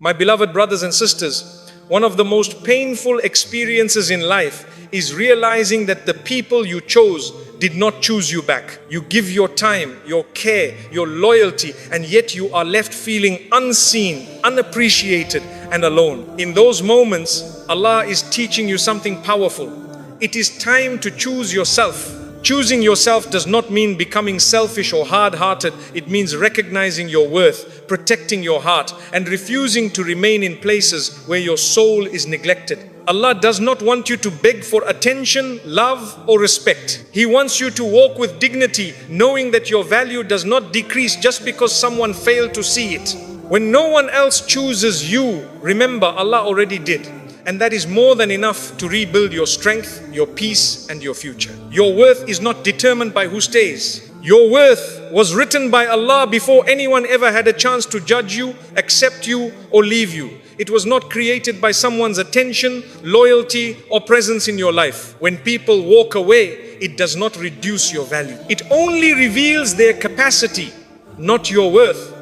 My beloved brothers and sisters, one of the most painful experiences in life is realizing that the people you chose did not choose you back. You give your time, your care, your loyalty, and yet you are left feeling unseen, unappreciated, and alone. In those moments, Allah is teaching you something powerful. It is time to choose yourself. Choosing yourself does not mean becoming selfish or hard-hearted. It means recognizing your worth, protecting your heart, and refusing to remain in places where your soul is neglected. Allah does not want you to beg for attention, love, or respect. He wants you to walk with dignity, knowing that your value does not decrease just because someone failed to see it. When no one else chooses you, remember Allah already did. And that is more than enough to rebuild your strength, your peace, and your future. Your worth is not determined by who stays. Your worth was written by Allah before anyone ever had a chance to judge you, accept you, or leave you. It was not created by someone's attention, loyalty, or presence in your life. When people walk away, it does not reduce your value. It only reveals their capacity, not your worth.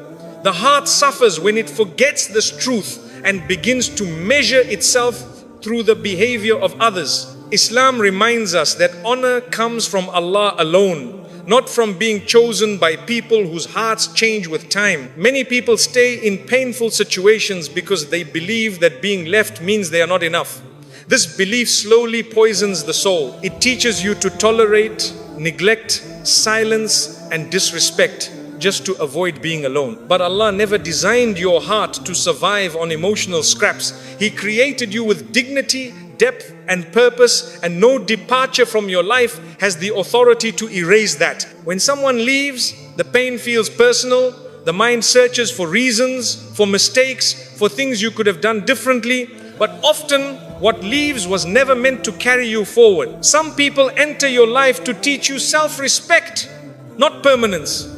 The heart suffers when it forgets this truth and begins to measure itself through the behavior of others. Islam reminds us that honor comes from Allah alone, not from being chosen by people whose hearts change with time. Many people stay in painful situations because they believe that being left means they are not enough. This belief slowly poisons the soul. It teaches you to tolerate, neglect, silence, and disrespect just to avoid being alone. But Allah never designed your heart to survive on emotional scraps. He created you with dignity, depth, and purpose, and no departure from your life has the authority to erase that. When someone leaves, the pain feels personal. The mind searches for reasons, for mistakes, for things you could have done differently. But often, what leaves was never meant to carry you forward. Some people enter your life to teach you self-respect, not permanence.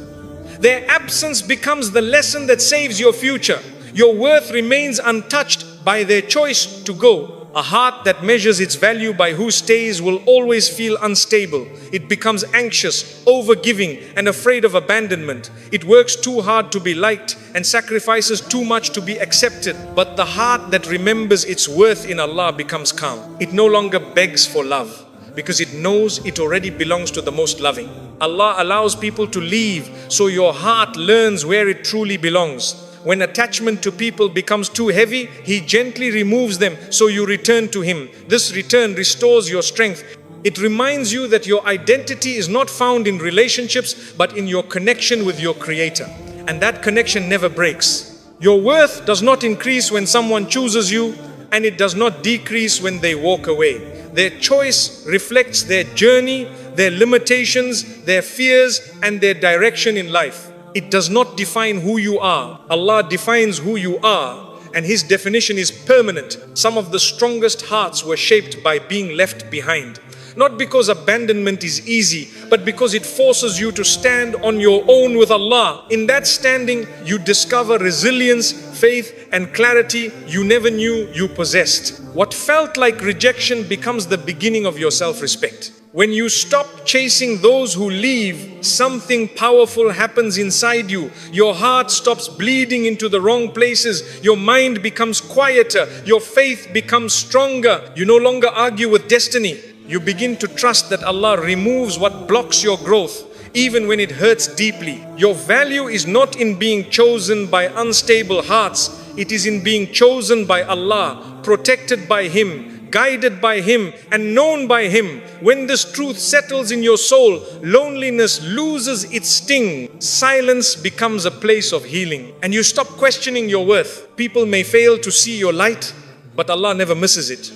Their absence becomes the lesson that saves your future. Your worth remains untouched by their choice to go. A heart that measures its value by who stays will always feel unstable. It becomes anxious, overgiving, and afraid of abandonment. It works too hard to be liked and sacrifices too much to be accepted. But the heart that remembers its worth in Allah becomes calm. It no longer begs for love, because it knows it already belongs to the most loving. Allah allows people to leave so your heart learns where it truly belongs. When attachment to people becomes too heavy, He gently removes them so you return to Him. This return restores your strength. It reminds you that your identity is not found in relationships but in your connection with your Creator. And that connection never breaks. Your worth does not increase when someone chooses you, and it does not decrease when they walk away. Their choice reflects their journey, their limitations, their fears, and their direction in life. It does not define who you are. Allah defines who you are, and His definition is permanent. Some of the strongest hearts were shaped by being left behind. Not because abandonment is easy, but because it forces you to stand on your own with Allah. In that standing, you discover resilience, faith, and clarity you never knew you possessed. What felt like rejection becomes the beginning of your self-respect. When you stop chasing those who leave, something powerful happens inside you. Your heart stops bleeding into the wrong places. Your mind becomes quieter. Your faith becomes stronger. You no longer argue with destiny. You begin to trust that Allah removes what blocks your growth, even when it hurts deeply. Your value is not in being chosen by unstable hearts. It is in being chosen by Allah, protected by Him, guided by Him, and known by Him. When this truth settles in your soul, loneliness loses its sting. Silence becomes a place of healing, and you stop questioning your worth. People may fail to see your light, but Allah never misses it.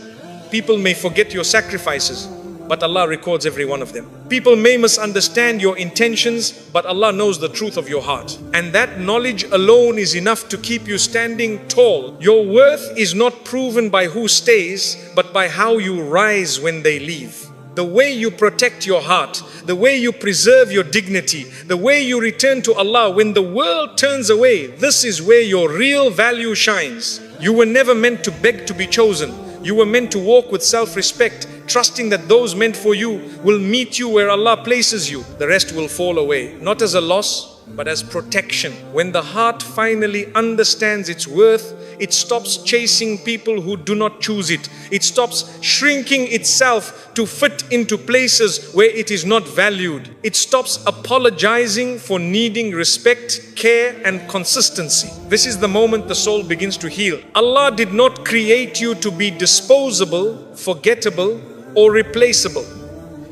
People may forget your sacrifices, but Allah records every one of them. People may misunderstand your intentions, but Allah knows the truth of your heart. And that knowledge alone is enough to keep you standing tall. Your worth is not proven by who stays, but by how you rise when they leave. The way you protect your heart, the way you preserve your dignity, the way you return to Allah when the world turns away, this is where your real value shines. You were never meant to beg to be chosen. You were meant to walk with self-respect, trusting that those meant for you will meet you where Allah places you. The rest will fall away, not as a loss, but as protection. When the heart finally understands its worth, it stops chasing people who do not choose it. It stops shrinking itself to fit into places where it is not valued. It stops apologizing for needing respect, care, and consistency. This is the moment the soul begins to heal. Allah did not create you to be disposable, forgettable, or replaceable.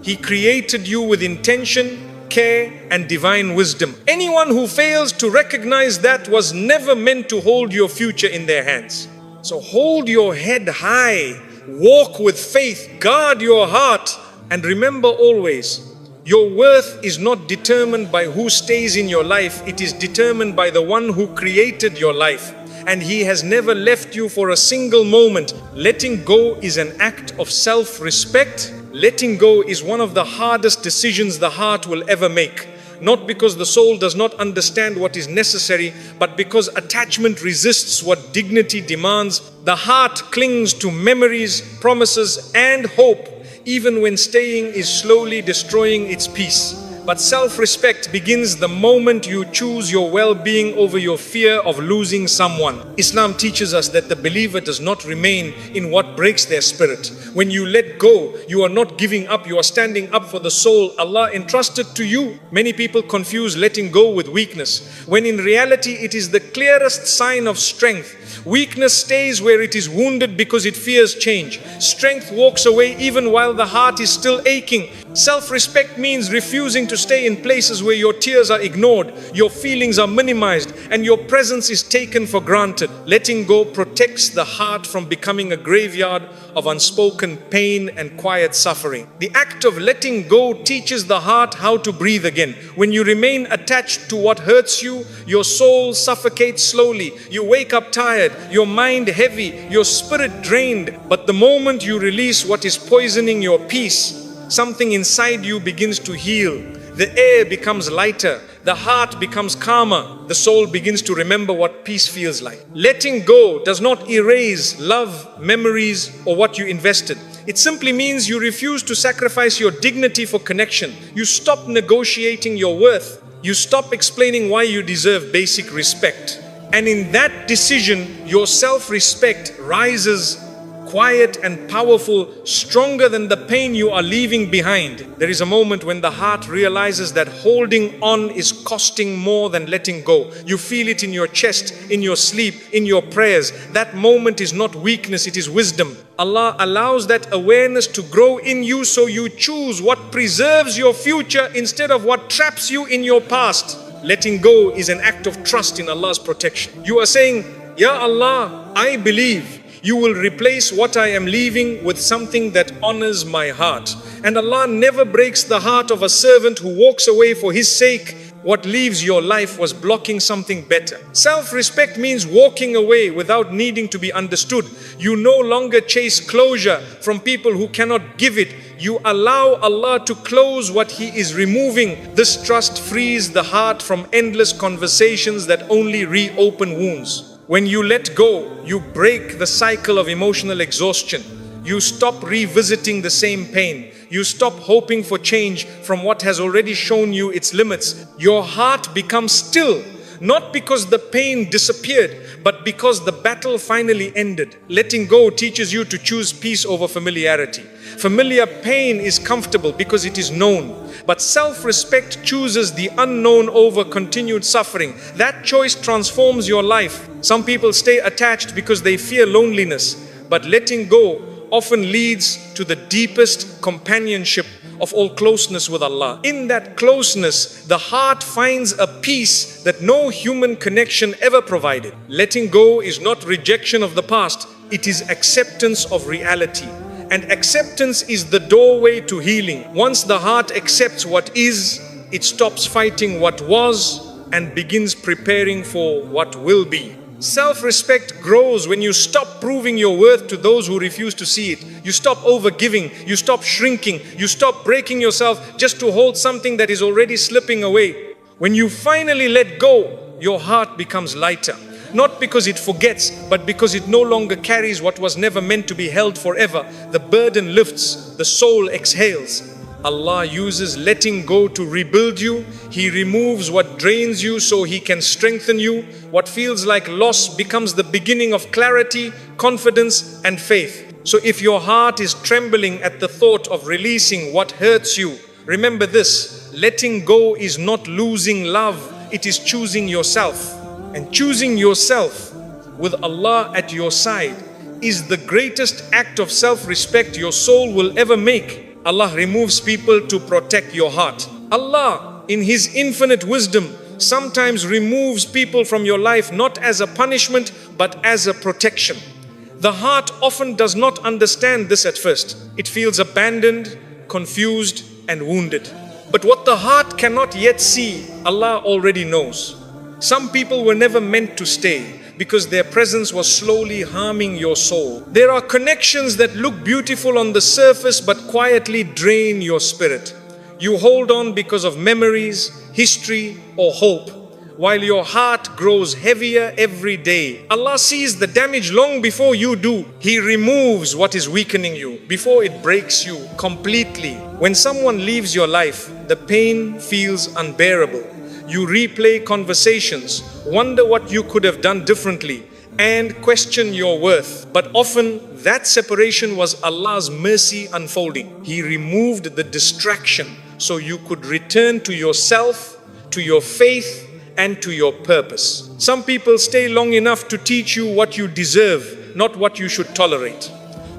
He created you with intention, care, and divine wisdom. Anyone who fails to recognize that was never meant to hold your future in their hands. So hold your head high, walk with faith, guard your heart, and remember always, your worth is not determined by who stays in your life. It is determined by the one who created your life. And He has never left you for a single moment. Letting go is an act of self-respect. Letting go is one of the hardest decisions the heart will ever make. Not because the soul does not understand what is necessary, but because attachment resists what dignity demands. The heart clings to memories, promises, and hope, even when staying is slowly destroying its peace. But self-respect begins the moment you choose your well-being over your fear of losing someone. Islam teaches us that the believer does not remain in what breaks their spirit. When you let go, you are not giving up, you are standing up for the soul Allah entrusted to you. Many people confuse letting go with weakness, when in reality it is the clearest sign of strength. Weakness stays where it is wounded because it fears change. Strength walks away even while the heart is still aching. Self-respect means refusing to stay in places where your tears are ignored, your feelings are minimized, and your presence is taken for granted. Letting go protects the heart from becoming a graveyard of unspoken pain and quiet suffering. The act of letting go teaches the heart how to breathe again. When you remain attached to what hurts you, your soul suffocates slowly. You wake up tired, your mind heavy, your spirit drained. But the moment you release what is poisoning your peace, something inside you begins to heal. The air becomes lighter, the heart becomes calmer, the soul begins to remember what peace feels like. Letting go does not erase love, memories, or what you invested. It simply means you refuse to sacrifice your dignity for connection. You stop negotiating your worth. You stop explaining why you deserve basic respect. And in that decision, your self-respect rises quiet and powerful, stronger than the pain you are leaving behind. There is a moment when the heart realizes that holding on is costing more than letting go. You feel it in your chest, in your sleep, in your prayers. That moment is not weakness, it is wisdom. Allah allows that awareness to grow in you so you choose what preserves your future instead of what traps you in your past. Letting go is an act of trust in Allah's protection. You are saying, Ya Allah, I believe you will replace what I am leaving with something that honors my heart. And Allah never breaks the heart of a servant who walks away for His sake. What leaves your life was blocking something better. Self-respect means walking away without needing to be understood. You no longer chase closure from people who cannot give it. You allow Allah to close what He is removing. This trust frees the heart from endless conversations that only reopen wounds. When you let go, you break the cycle of emotional exhaustion. You stop revisiting the same pain. You stop hoping for change from what has already shown you its limits. Your heart becomes still, not because the pain disappeared, but because the battle finally ended. Letting go teaches you to choose peace over familiarity. Familiar pain is comfortable because it is known. But self-respect chooses the unknown over continued suffering. That choice transforms your life. Some people stay attached because they fear loneliness, but letting go often leads to the deepest companionship of all closeness with Allah. In that closeness, the heart finds a peace that no human connection ever provided. Letting go is not rejection of the past, it is acceptance of reality. And acceptance is the doorway to healing. Once the heart accepts what is, it stops fighting what was and begins preparing for what will be. Self-respect grows when you stop proving your worth to those who refuse to see it. You stop overgiving, you stop shrinking, you stop breaking yourself just to hold something that is already slipping away. When you finally let go, your heart becomes lighter. Not because it forgets, but because it no longer carries what was never meant to be held forever. The burden lifts, the soul exhales. Allah uses letting go to rebuild you. He removes what drains you so He can strengthen you. What feels like loss becomes the beginning of clarity, confidence, and faith. So if your heart is trembling at the thought of releasing what hurts you, remember this: letting go is not losing love, it is choosing yourself. And choosing yourself with Allah at your side is the greatest act of self-respect your soul will ever make. Allah removes people to protect your heart. Allah, in His infinite wisdom, sometimes removes people from your life not as a punishment but as a protection. The heart often does not understand this at first. It feels abandoned, confused, and wounded. But what the heart cannot yet see, Allah already knows. Some people were never meant to stay because their presence was slowly harming your soul. There are connections that look beautiful on the surface but quietly drain your spirit. You hold on because of memories, history, or hope, while your heart grows heavier every day. Allah sees the damage long before you do. He removes what is weakening you before it breaks you completely. When someone leaves your life, the pain feels unbearable. You replay conversations, wonder what you could have done differently, and question your worth. But often that separation was Allah's mercy unfolding. He removed the distraction so you could return to yourself, to your faith, and to your purpose. Some people stay long enough to teach you what you deserve, not what you should tolerate.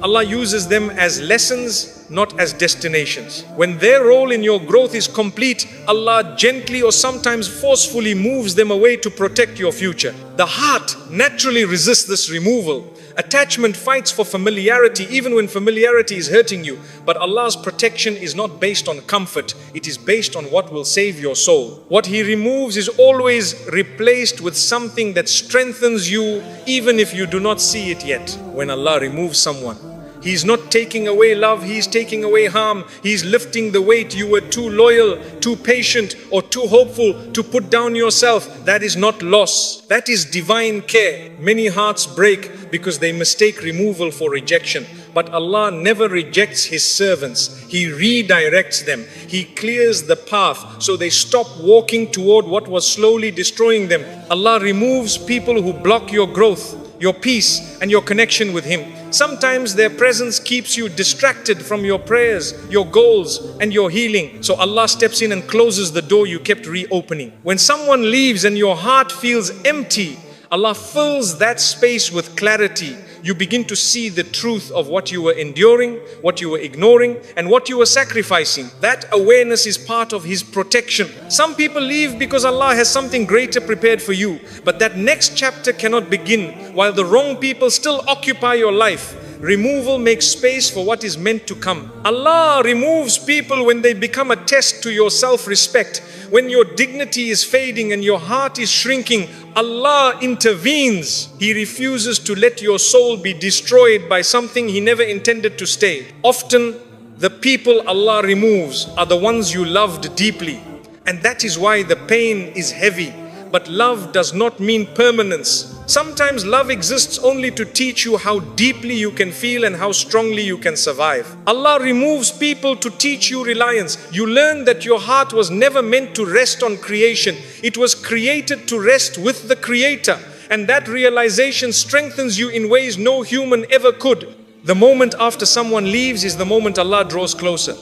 Allah uses them as lessons, not as destinations. When their role in your growth is complete, Allah gently or sometimes forcefully moves them away to protect your future. The heart naturally resists this removal. Attachment fights for familiarity even when familiarity is hurting you. But Allah's protection is not based on comfort. It is based on what will save your soul. What He removes is always replaced with something that strengthens you even if you do not see it yet. When Allah removes someone, He's not taking away love, He's taking away harm. He's lifting the weight. You were too loyal, too patient, or too hopeful to put down yourself. That is not loss. That is divine care. Many hearts break because they mistake removal for rejection. But Allah never rejects His servants. He redirects them. He clears the path so they stop walking toward what was slowly destroying them. Allah removes people who block your growth, your peace, and your connection with Him. Sometimes their presence keeps you distracted from your prayers, your goals, and your healing. So Allah steps in and closes the door you kept reopening. When someone leaves and your heart feels empty, Allah fills that space with clarity. You begin to see the truth of what you were enduring, what you were ignoring, and what you were sacrificing. That awareness is part of His protection. Some people leave because Allah has something greater prepared for you. But that next chapter cannot begin while the wrong people still occupy your life. Removal makes space for what is meant to come. Allah removes people when they become a test to your self-respect. When your dignity is fading and your heart is shrinking, Allah intervenes. He refuses to let your soul be destroyed by something He never intended to stay. Often, the people Allah removes are the ones you loved deeply. And that is why the pain is heavy. But love does not mean permanence. Sometimes love exists only to teach you how deeply you can feel and how strongly you can survive. Allah removes people to teach you reliance. You learn that your heart was never meant to rest on creation. It was created to rest with the Creator. And that realization strengthens you in ways no human ever could. The moment after someone leaves is the moment Allah draws closer.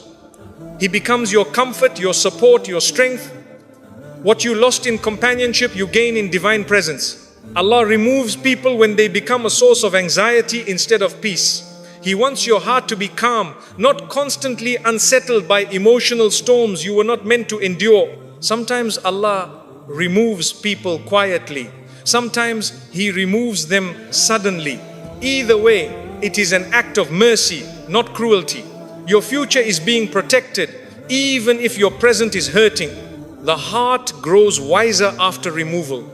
He becomes your comfort, your support, your strength. What you lost in companionship, you gain in divine presence. Allah removes people when they become a source of anxiety instead of peace. He wants your heart to be calm, not constantly unsettled by emotional storms you were not meant to endure. Sometimes Allah removes people quietly. Sometimes He removes them suddenly. Either way, it is an act of mercy, not cruelty. Your future is being protected, even if your present is hurting. The heart grows wiser after removal.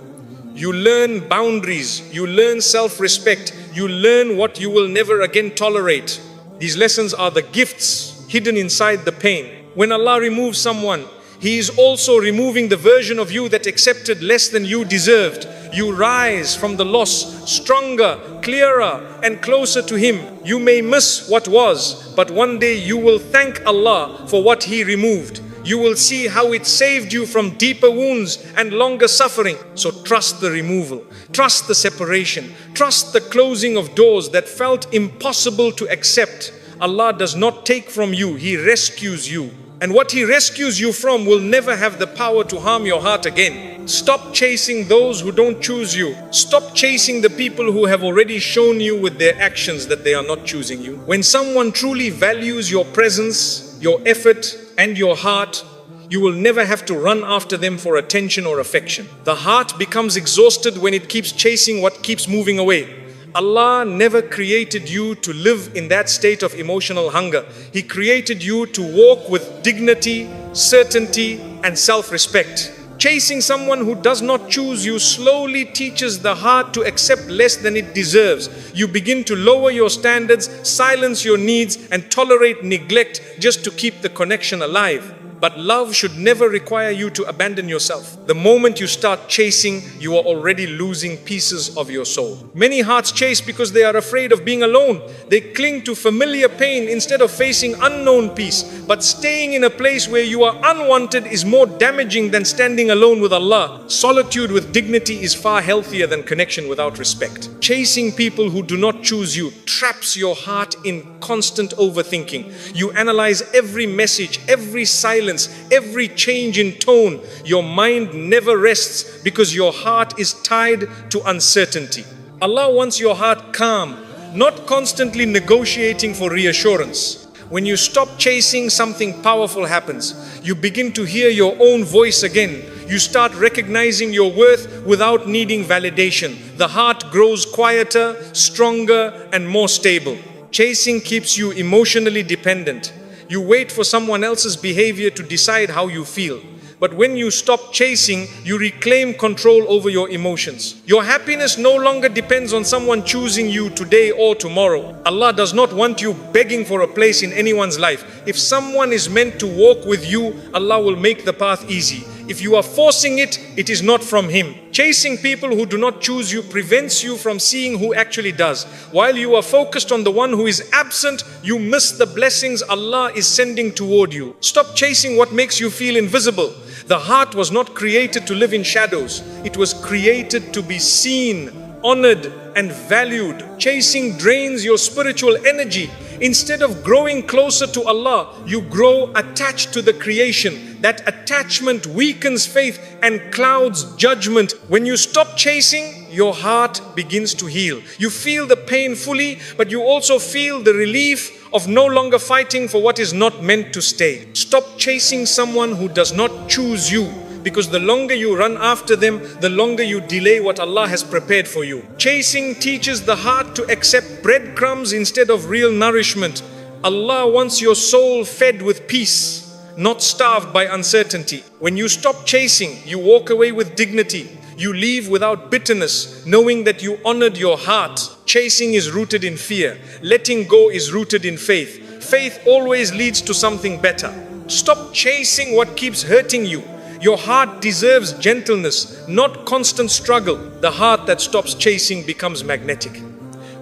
You learn boundaries, you learn self-respect, you learn what you will never again tolerate. These lessons are the gifts hidden inside the pain. When Allah removes someone, He is also removing the version of you that accepted less than you deserved. You rise from the loss stronger, clearer and closer to Him. You may miss what was, but one day you will thank Allah for what He removed. You will see how it saved you from deeper wounds and longer suffering. So trust the removal, trust the separation, trust the closing of doors that felt impossible to accept. Allah does not take from you, He rescues you. And what He rescues you from will never have the power to harm your heart again. Stop chasing those who don't choose you. Stop chasing the people who have already shown you with their actions that they are not choosing you. When someone truly values your presence, your effort and your heart, you will never have to run after them for attention or affection. The heart becomes exhausted when it keeps chasing what keeps moving away. Allah never created you to live in that state of emotional hunger. He created you to walk with dignity, certainty and self-respect. Chasing someone who does not choose you slowly teaches the heart to accept less than it deserves. You begin to lower your standards, silence your needs and tolerate neglect just to keep the connection alive. But love should never require you to abandon yourself. The moment you start chasing, you are already losing pieces of your soul. Many hearts chase because they are afraid of being alone. They cling to familiar pain instead of facing unknown peace. But staying in a place where you are unwanted is more damaging than standing alone with Allah. Solitude with dignity is far healthier than connection without respect. Chasing people who do not choose you traps your heart in constant overthinking. You analyze every message, every silence, every change in tone. Your mind never rests because your heart is tied to uncertainty. Allah wants your heart calm, not constantly negotiating for reassurance. When you stop chasing, something powerful happens. You begin to hear your own voice again. You start recognizing your worth without needing validation. The heart grows quieter, stronger, and more stable. Chasing keeps you emotionally dependent. You wait for someone else's behavior to decide how you feel. But when you stop chasing, you reclaim control over your emotions. Your happiness no longer depends on someone choosing you today or tomorrow. Allah does not want you begging for a place in anyone's life. If someone is meant to walk with you, Allah will make the path easy. If you are forcing it, it is not from Him. Chasing people who do not choose you prevents you from seeing who actually does. While you are focused on the one who is absent, you miss the blessings Allah is sending toward you. Stop chasing what makes you feel invisible. The heart was not created to live in shadows. It was created to be seen, honored and valued. Chasing drains your spiritual energy. Instead of growing closer to Allah, you grow attached to the creation. That attachment weakens faith and clouds judgment. When you stop chasing, your heart begins to heal. You feel the pain fully, but you also feel the relief of no longer fighting for what is not meant to stay. Stop chasing someone who does not choose you, because the longer you run after them, the longer you delay what Allah has prepared for you. Chasing teaches the heart to accept breadcrumbs instead of real nourishment. Allah wants your soul fed with peace, not starved by uncertainty. When you stop chasing, you walk away with dignity. You leave without bitterness, knowing that you honored your heart. Chasing is rooted in fear. Letting go is rooted in faith. Faith always leads to something better. Stop chasing what keeps hurting you. Your heart deserves gentleness, not constant struggle. The heart that stops chasing becomes magnetic.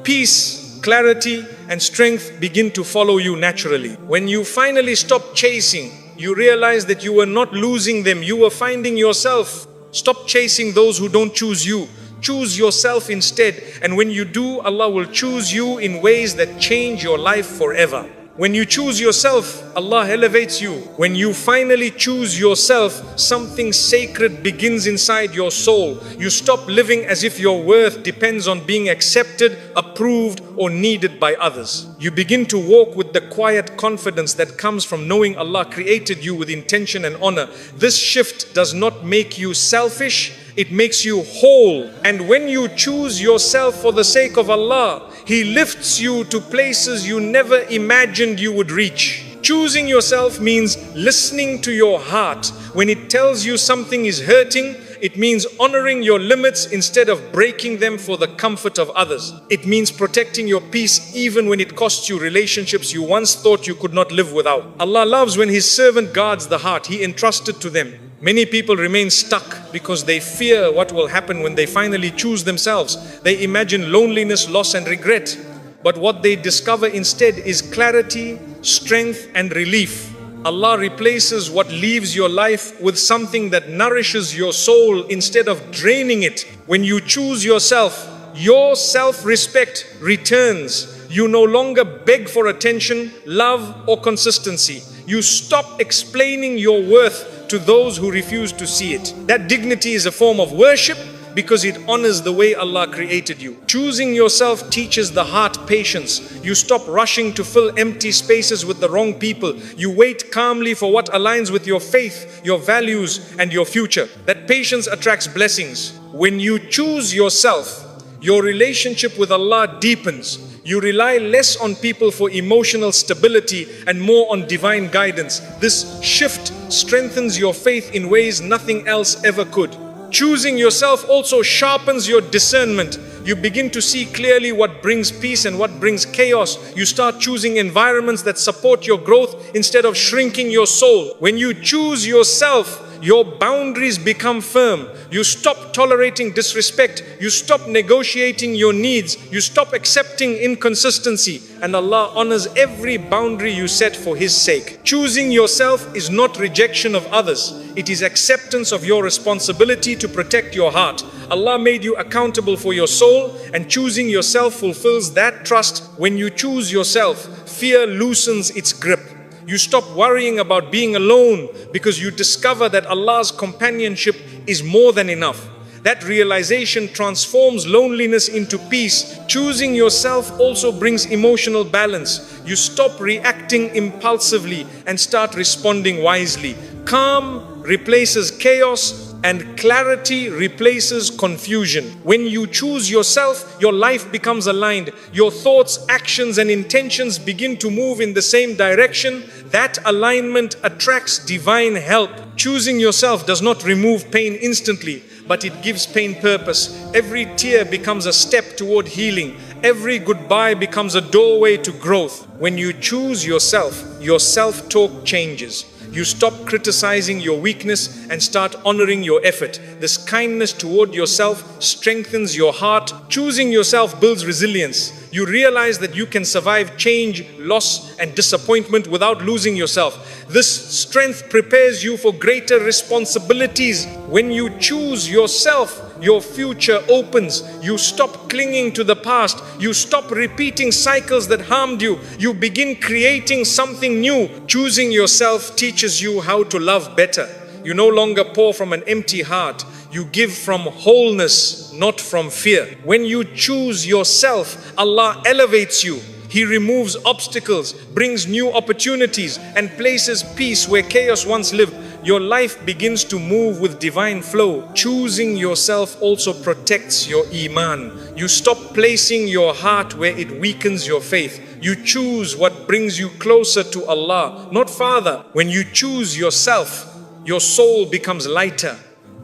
Peace, clarity, and strength begin to follow you naturally. When you finally stop chasing, you realize that you were not losing them, you were finding yourself. Stop chasing those who don't choose you. Choose yourself instead. And when you do, Allah will choose you in ways that change your life forever. When you choose yourself, Allah elevates you. When you finally choose yourself, something sacred begins inside your soul. You stop living as if your worth depends on being accepted, approved, or needed by others. You begin to walk with the quiet confidence that comes from knowing Allah created you with intention and honor. This shift does not make you selfish, it makes you whole. And when you choose yourself for the sake of Allah, He lifts you to places you never imagined you would reach. Choosing yourself means listening to your heart when it tells you something is hurting It means honoring your limits instead of breaking them for the comfort of others. It means protecting your peace even when it costs you relationships you once thought you could not live without. Allah loves when His servant guards the heart He entrusted to them. Many people remain stuck because they fear what will happen when they finally choose themselves. They imagine loneliness, loss and regret. But what they discover instead is clarity, strength and relief. Allah replaces what leaves your life with something that nourishes your soul instead of draining it. When you choose yourself, your self-respect returns. You no longer beg for attention, love or consistency. You stop explaining your worth to those who refuse to see it. That dignity is a form of worship because it honors the way Allah created you. Choosing yourself teaches the heart patience. You stop rushing to fill empty spaces with the wrong people. You wait calmly for what aligns with your faith, your values, and your future. That patience attracts blessings. When you choose yourself, your relationship with Allah deepens. You rely less on people for emotional stability and more on divine guidance. This shift strengthens your faith in ways nothing else ever could. Choosing yourself also sharpens your discernment. You begin to see clearly what brings peace and what brings chaos. You start choosing environments that support your growth instead of shrinking your soul. When you choose yourself, your boundaries become firm. You stop tolerating disrespect. You stop negotiating your needs. You stop accepting inconsistency. And Allah honors every boundary you set for His sake. Choosing yourself is not rejection of others. It is acceptance of your responsibility to protect your heart. Allah made you accountable for your soul, and choosing yourself fulfills that trust. When you choose yourself, fear loosens its grip. You stop worrying about being alone because you discover that Allah's companionship is more than enough. That realization transforms loneliness into peace. Choosing yourself also brings emotional balance. You stop reacting impulsively and start responding wisely. Calm replaces chaos and clarity replaces confusion. When you choose yourself, your life becomes aligned. Your thoughts, actions, and intentions begin to move in the same direction. That alignment attracts divine help. Choosing yourself does not remove pain instantly, but it gives pain purpose. Every tear becomes a step toward healing. Every goodbye becomes a doorway to growth. When you choose yourself, your self-talk changes. You stop criticizing your weakness and start honoring your effort. This kindness toward yourself strengthens your heart. Choosing yourself builds resilience. You realize that you can survive change, loss, and disappointment without losing yourself. This strength prepares you for greater responsibilities. When you choose yourself, your future opens. You stop clinging to the past. You stop repeating cycles that harmed you. You begin creating something new. Choosing yourself teaches you how to love better. You no longer pour from an empty heart. You give from wholeness, not from fear. When you choose yourself, Allah elevates you. He removes obstacles, brings new opportunities, and places peace where chaos once lived. Your life begins to move with divine flow. Choosing yourself also protects your iman. You stop placing your heart where it weakens your faith. You choose what brings you closer to Allah, not farther. When you choose yourself, your soul becomes lighter.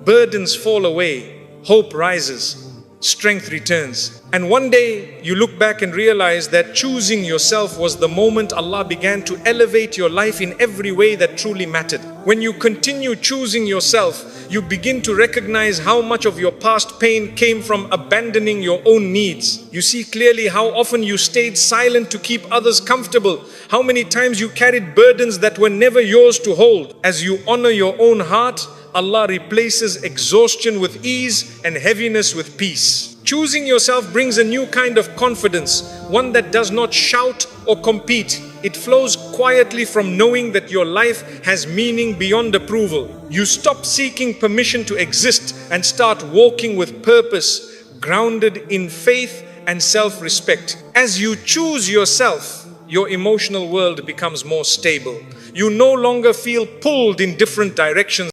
Burdens fall away. Hope rises. Strength returns. And one day you look back and realize that choosing yourself was the moment Allah began to elevate your life in every way that truly mattered. When you continue choosing yourself, you begin to recognize how much of your past pain came from abandoning your own needs. You see clearly how often you stayed silent to keep others comfortable, how many times you carried burdens that were never yours to hold. As you honor your own heart, Allah replaces exhaustion with ease and heaviness with peace. Choosing yourself brings a new kind of confidence, one that does not shout or compete. It flows quietly from knowing that your life has meaning beyond approval. You stop seeking permission to exist and start walking with purpose, grounded in faith and self-respect. As you choose yourself, your emotional world becomes more stable. You no longer feel pulled in different directions.